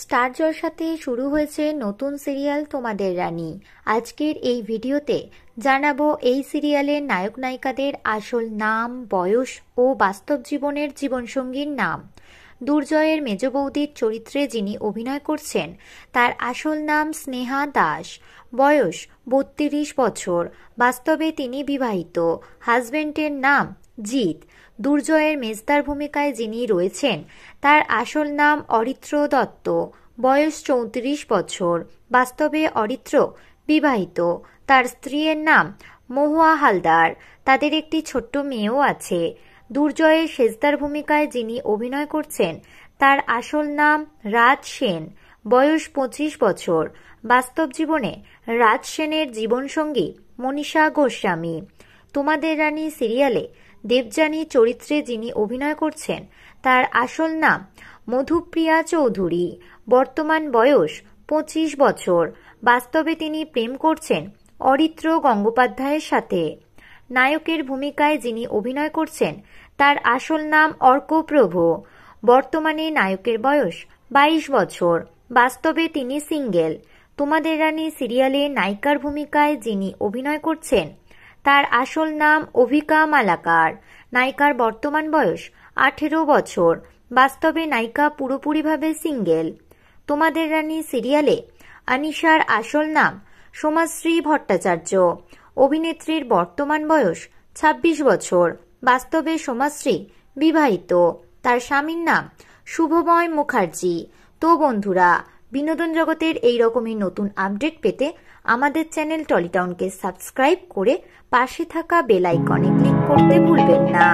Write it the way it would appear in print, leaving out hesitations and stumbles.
Star জলসাতে শুরু হয়েছে নতুন সিরিয়াল তোমাদের রানী। আজকের এই ভিডিওতে জানাবো এই সিরিয়ালের নায়ক নায়িকাদের আসল নাম, বয়স ও বাস্তব জীবনের জীবনসঙ্গীর নাম। দুর্জয়ের মেজ বৌদির চরিত্রে যিনি অভিনয় করছেন তার আসল নাম স্নেহা দাস, বয়স ৩২ বছর, বাস্তবে তিনি বিবাহিত, হাজবেন্ডের নাম জিৎ। দুর্জয়ের মেজদার ভূমিকায় যিনি রয়েছেন তার আসল নাম অরিত্র দত্ত, বয়স ৩৪ বছর, বাস্তবে অরিত্র বিবাহিত, তার স্ত্রীর নাম মহুয়া হালদার, তাদের একটি ছোট্ট মেয়েও আছে। দুর্জয়ের সেজদার ভূমিকায় যিনি অভিনয় করছেন তার আসল নাম রাজ সেন, বয়স ২৫ বছর, বাস্তব জীবনে রাজ সেনের জীবনসঙ্গী মনীষা গোস্বামী। তোমাদের রানী সিরিয়ালে দেবযানী চরিত্রে যিনি অভিনয় করছেন তার আসল নাম মধুপ্রিয়া চৌধুরী, বর্তমান বয়স ২৫ বছর, বাস্তবে তিনি প্রেম করছেন অরিত্র গঙ্গোপাধ্যায়ের সাথে। নায়কের ভূমিকায় যিনি অভিনয় করছেন তার আসল নাম অর্কপ্রভ, বর্তমানে নায়কের বয়স ২২ বছর, বাস্তবে তিনি সিঙ্গেল। তোমাদের রানী সিরিয়ালে নায়িকার ভূমিকায় যিনি অভিনয় করছেন তার আসল নাম অভিকা মালাকার, নায়িকার বর্তমান বয়স ১৮ বছর, বাস্তবে নায়িকা পুরোপুরিভাবে সিঙ্গেল। তোমাদের রানী সিরিয়ালে আনিশার আসল নাম সোমাশ্রী ভট্টাচার্য, অভিনেত্রীর বর্তমান বয়স ২৬ বছর, বাস্তবে সোমাশ্রী বিবাহিত, তার স্বামীর নাম শুভময় মুখার্জি। তো বন্ধুরা, বিনোদন জগতের এই রকমই নতুন আপডেট পেতে আমাদের চ্যানেল টলিটাউনকে সাবস্ক্রাইব করে পাশে থাকা বেল আইকনে ক্লিক করতে ভুলবেন না।